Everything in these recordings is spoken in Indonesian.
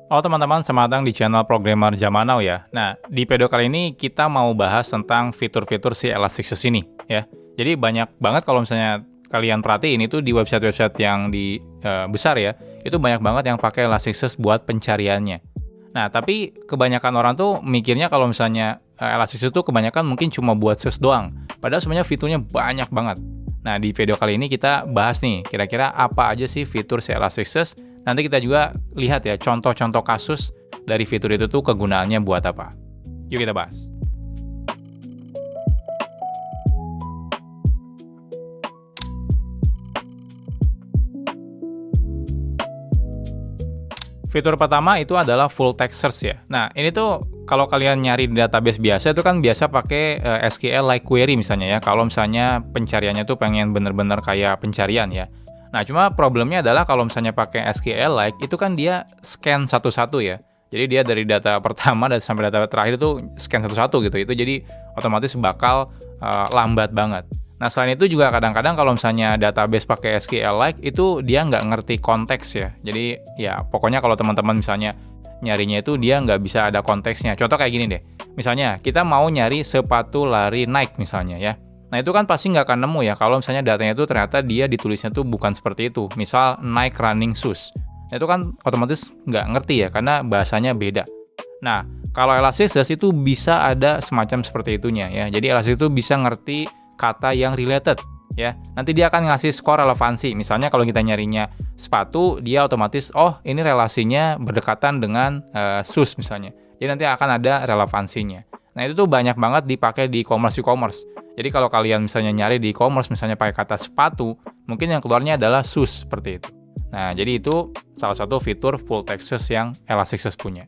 Halo teman-teman, selamat datang di channel Programmer Zaman Now ya. Nah, di video kali ini kita mau bahas tentang fitur-fitur si Elasticsearch ini ya. Jadi banyak banget kalau misalnya kalian perhatiin itu di website-website yang besar ya, itu banyak banget yang pakai Elasticsearch buat pencariannya. Nah, tapi kebanyakan orang tuh mikirnya kalau misalnya Elasticsearch itu kebanyakan mungkin cuma buat search doang. Padahal sebenarnya fiturnya banyak banget. Nah, di video kali ini kita bahas nih, kira-kira apa aja sih fitur si Elasticsearch. Nanti kita juga lihat ya contoh-contoh kasus dari fitur itu tuh kegunaannya buat apa. Yuk kita bahas. Fitur pertama itu adalah full text search ya. Nah, ini tuh kalau kalian nyari di database biasa itu kan biasa pakai SQL-like query misalnya ya. Kalau misalnya pencariannya tuh pengen bener-bener kayak pencarian ya. Nah, cuma problemnya adalah kalau misalnya pakai SQL-like itu kan dia scan satu-satu ya. Jadi dia dari data pertama dan sampai data terakhir itu scan satu-satu gitu. Itu jadi otomatis bakal lambat banget. Nah, selain itu juga kadang-kadang kalau misalnya database pakai SQL-like itu dia nggak ngerti konteks ya. Jadi ya pokoknya kalau teman-teman misalnya nyarinya itu dia nggak bisa ada konteksnya. Contoh kayak gini deh. Misalnya kita mau nyari sepatu lari Nike misalnya ya. Nah, itu kan pasti nggak akan nemu ya kalau misalnya datanya itu ternyata dia ditulisnya tuh bukan seperti itu. Misal Nike running shoes. Nah, itu kan otomatis nggak ngerti ya karena bahasanya beda. Nah, kalau Elasticsearch itu bisa ada semacam seperti itunya ya. Jadi Elasticsearch itu bisa ngerti kata yang related ya. Nanti dia akan ngasih skor relevansi. Misalnya kalau kita nyarinya sepatu, dia otomatis oh ini relasinya berdekatan dengan shoes misalnya. Jadi nanti akan ada relevansinya. Nah, itu tuh banyak banget dipakai di e-commerce. Jadi kalau kalian misalnya nyari di e-commerce misalnya pakai kata sepatu, mungkin yang keluarnya adalah shoes seperti itu. Nah, jadi itu salah satu fitur full text search yang Elasticsearch punya.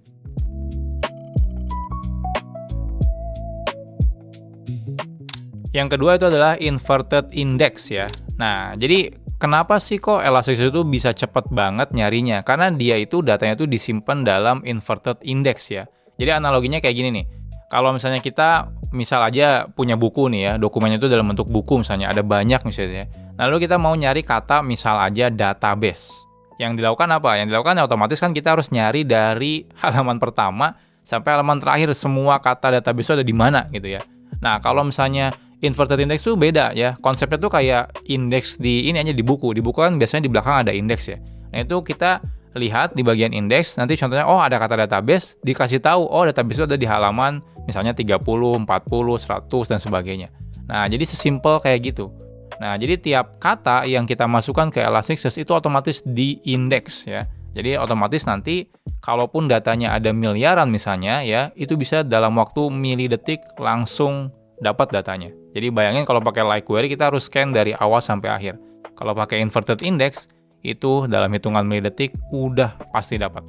Yang kedua itu adalah inverted index ya. Nah, jadi kenapa sih kok Elasticsearch itu bisa cepet banget nyarinya? Karena dia itu datanya itu disimpan dalam inverted index ya. Jadi analoginya kayak gini nih. Kalau misalnya kita misal aja punya buku nih ya, dokumennya itu dalam bentuk buku misalnya, ada banyak misalnya. Nah, lalu kita mau nyari kata misal aja database. Yang dilakukan apa? Yang dilakukan ya otomatis kan kita harus nyari dari halaman pertama sampai halaman terakhir semua kata database itu ada di mana gitu ya. Nah, kalau misalnya inverted index tuh beda ya. Konsepnya tuh kayak indeks di ini aja di buku. Di buku kan biasanya di belakang ada indeks ya. Nah, itu kita lihat di bagian indeks, nanti contohnya oh ada kata database, dikasih tahu oh database itu ada di halaman misalnya 30, 40, 100 dan sebagainya. Nah, jadi sesimpel kayak gitu. Nah, jadi tiap kata yang kita masukkan ke Elasticsearch itu otomatis di indeks ya. Jadi otomatis nanti kalaupun datanya ada miliaran misalnya ya, itu bisa dalam waktu milidetik langsung dapat datanya. Jadi bayangin kalau pakai like query kita harus scan dari awal sampai akhir. Kalau pakai inverted index itu dalam hitungan milidetik udah pasti dapat.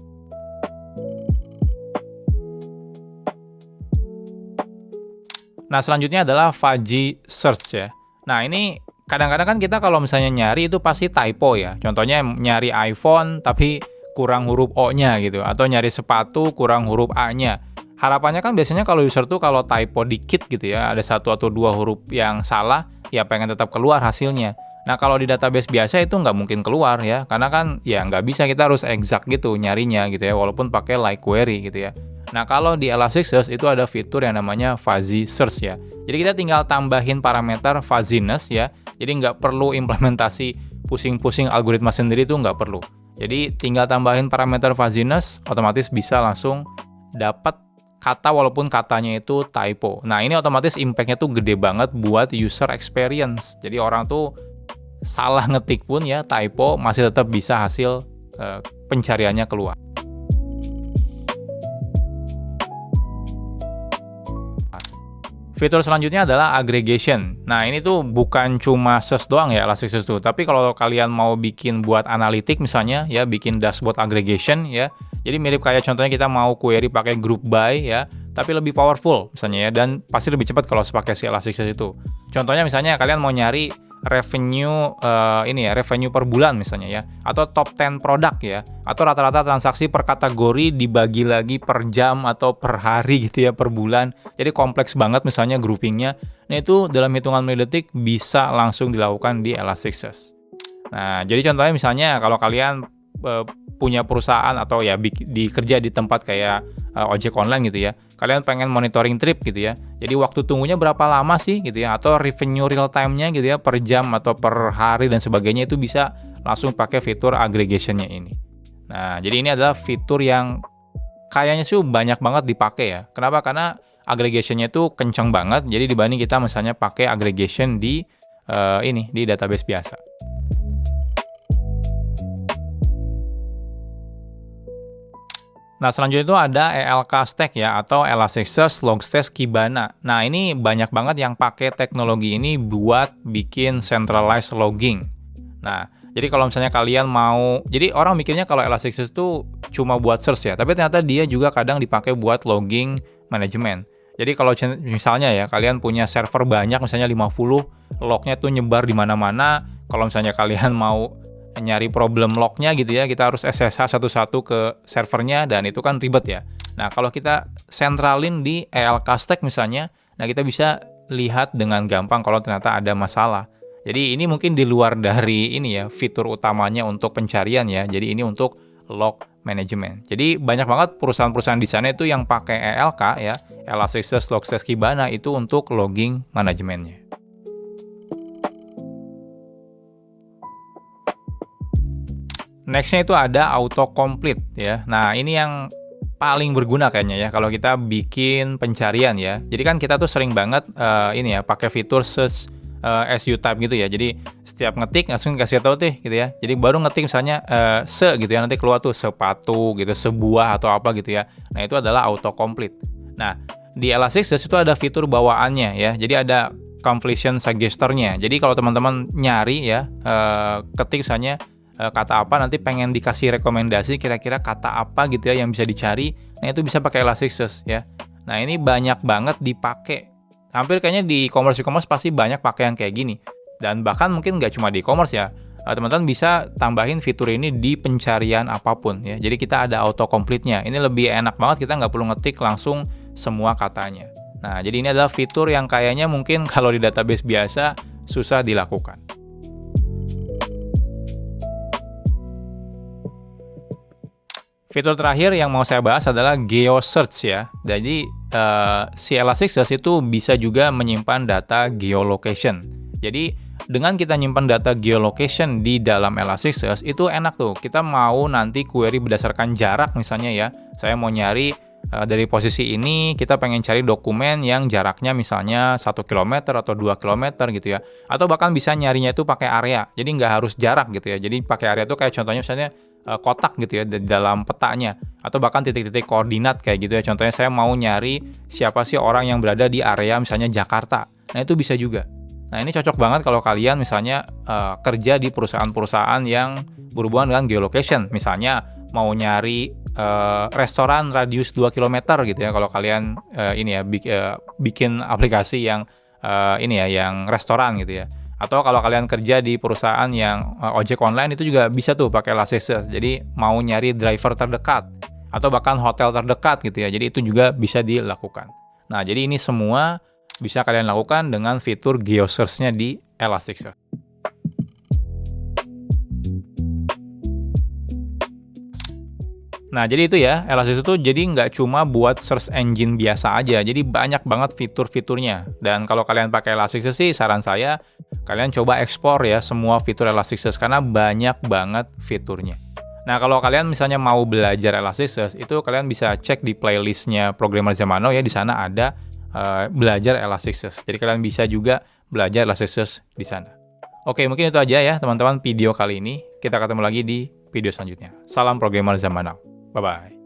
Nah, selanjutnya adalah fuzzy search ya. Nah, ini kadang-kadang kan kita kalau misalnya nyari itu pasti typo ya. Contohnya nyari iPhone tapi kurang huruf O-nya gitu, atau nyari sepatu kurang huruf A-nya. Harapannya kan biasanya kalau user tuh kalau typo dikit gitu ya, ada satu atau dua huruf yang salah, ya pengen tetap keluar hasilnya. Nah, kalau di database biasa itu nggak mungkin keluar ya, karena kan ya nggak bisa, kita harus exact gitu nyarinya gitu ya, walaupun pakai like query gitu ya. Nah, kalau di Elasticsearch itu ada fitur yang namanya fuzzy search ya. Jadi kita tinggal tambahin parameter fuzziness ya, jadi nggak perlu implementasi pusing-pusing algoritma sendiri itu nggak perlu. Jadi tinggal tambahin parameter fuzziness, otomatis bisa langsung dapat kata walaupun katanya itu typo. Nah, ini otomatis impact-nya tuh gede banget buat user experience. Jadi orang tuh salah ngetik pun ya, typo masih tetap bisa hasil pencariannya keluar. Fitur selanjutnya adalah aggregation. Nah, ini tuh bukan cuma search doang ya Elasticsearch tuh, tapi kalau kalian mau bikin buat analitik misalnya ya, bikin dashboard aggregation ya. Jadi mirip kayak contohnya kita mau query pakai group by ya, tapi lebih powerful misalnya ya, dan pasti lebih cepat kalau pakai si Elasticsearch itu. Contohnya misalnya kalian mau nyari revenue revenue per bulan misalnya ya, atau top 10 produk ya, atau rata-rata transaksi per kategori dibagi lagi per jam atau per hari gitu ya, per bulan. Jadi kompleks banget misalnya groupingnya. Nah, itu dalam hitungan milidetik bisa langsung dilakukan di Elasticsearch. Nah, jadi contohnya misalnya kalau kalian eee, punya perusahaan atau ya kerja di tempat kayak, ojek online gitu ya, kalian pengen monitoring trip gitu ya. Jadi waktu tunggunya berapa lama sih gitu ya, atau revenue real time-nya gitu ya, per jam atau per hari dan sebagainya itu bisa langsung pakai fitur aggregation-nya ini. Nah, jadi ini adalah fitur yang kayaknya sih banyak banget dipakai ya. Kenapa? Karena aggregation-nya itu kenceng banget, jadi dibanding kita misalnya pakai aggregation di, di database biasa. Nah, selanjutnya itu ada ELK Stack ya, atau Elasticsearch Logstash Kibana. Nah, ini banyak banget yang pakai teknologi ini buat bikin centralized logging. Nah, jadi kalau misalnya kalian mau, jadi orang mikirnya kalau Elasticsearch itu cuma buat search ya, tapi ternyata dia juga kadang dipakai buat logging management. Jadi kalau misalnya ya, kalian punya server banyak, misalnya 50, lognya tuh nyebar di mana-mana, kalau misalnya kalian mau nyari problem lognya gitu ya, kita harus SSH satu-satu ke servernya, dan itu kan ribet ya. Nah, kalau kita sentralin di ELK Stack misalnya, nah kita bisa lihat dengan gampang kalau ternyata ada masalah. Jadi ini mungkin di luar dari ini ya, fitur utamanya untuk pencarian ya. Jadi ini untuk log management. Jadi banyak banget perusahaan-perusahaan di sana itu yang pakai ELK ya, Elasticsearch Logstash Kibana, itu untuk logging manajemennya. Next-nya itu ada autocomplete ya. Nah, ini yang paling berguna kayaknya ya kalau kita bikin pencarian ya. Jadi kan kita tuh sering banget ini ya pakai fitur search as you type gitu ya. Jadi setiap ngetik langsung kasih tahu tuh gitu ya. Jadi baru ngetik misalnya gitu ya, nanti keluar tuh sepatu gitu, sebuah atau apa gitu ya. Nah, itu adalah autocomplete. Nah, di Elasticsearch itu ada fitur bawaannya ya. Jadi ada completion suggestor-nya. Jadi kalau teman-teman nyari ya, ketik misalnya kata apa, nanti pengen dikasih rekomendasi kira-kira kata apa gitu ya yang bisa dicari, nah itu bisa pakai Elasticsearch ya. Nah, ini banyak banget dipakai. Hampir kayaknya di e-commerce pasti banyak pakai yang kayak gini. Dan bahkan mungkin nggak cuma di e-commerce ya, teman-teman bisa tambahin fitur ini di pencarian apapun ya. Jadi kita ada autocomplete-nya. Ini lebih enak banget, kita nggak perlu ngetik langsung semua katanya. Nah, jadi ini adalah fitur yang kayaknya mungkin kalau di database biasa susah dilakukan. Fitur terakhir yang mau saya bahas adalah GeoSearch ya. Jadi si Elasticsearch itu bisa juga menyimpan data geolocation. Jadi dengan kita nyimpan data geolocation di dalam Elasticsearch itu enak tuh. Kita mau nanti query berdasarkan jarak misalnya ya. Saya mau nyari dari posisi ini, kita pengen cari dokumen yang jaraknya misalnya 1 km atau 2 km gitu ya. Atau bahkan bisa nyarinya itu pakai area. Jadi nggak harus jarak gitu ya. Jadi pakai area itu kayak contohnya misalnya kotak gitu ya di dalam petanya, atau bahkan titik-titik koordinat kayak gitu ya. Contohnya saya mau nyari siapa sih orang yang berada di area misalnya Jakarta. Nah, itu bisa juga. Nah, ini cocok banget kalau kalian misalnya kerja di perusahaan-perusahaan yang berhubungan dengan geolocation. Misalnya mau nyari restoran radius 2 km gitu ya. Kalau kalian bikin aplikasi yang ini ya, yang restoran gitu ya. Atau kalau kalian kerja di perusahaan yang ojek online, itu juga bisa tuh pakai Elasticsearch. Jadi mau nyari driver terdekat atau bahkan hotel terdekat gitu ya. Jadi itu juga bisa dilakukan. Nah, jadi ini semua bisa kalian lakukan dengan fitur GeoSearch-nya di Elasticsearch. Nah, jadi itu ya, Elasticsearch itu jadi nggak cuma buat search engine biasa aja, jadi banyak banget fitur-fiturnya. Dan kalau kalian pakai Elasticsearch sih, saran saya, kalian coba ekspor ya semua fitur Elasticsearch, karena banyak banget fiturnya. Nah, kalau kalian misalnya mau belajar Elasticsearch, itu kalian bisa cek di playlistnya Programmer Zaman Now ya, di sana ada belajar Elasticsearch. Jadi kalian bisa juga belajar Elasticsearch di sana. Oke, mungkin itu aja ya teman-teman video kali ini. Kita ketemu lagi di video selanjutnya. Salam Programmer Zaman Now. Bye-bye.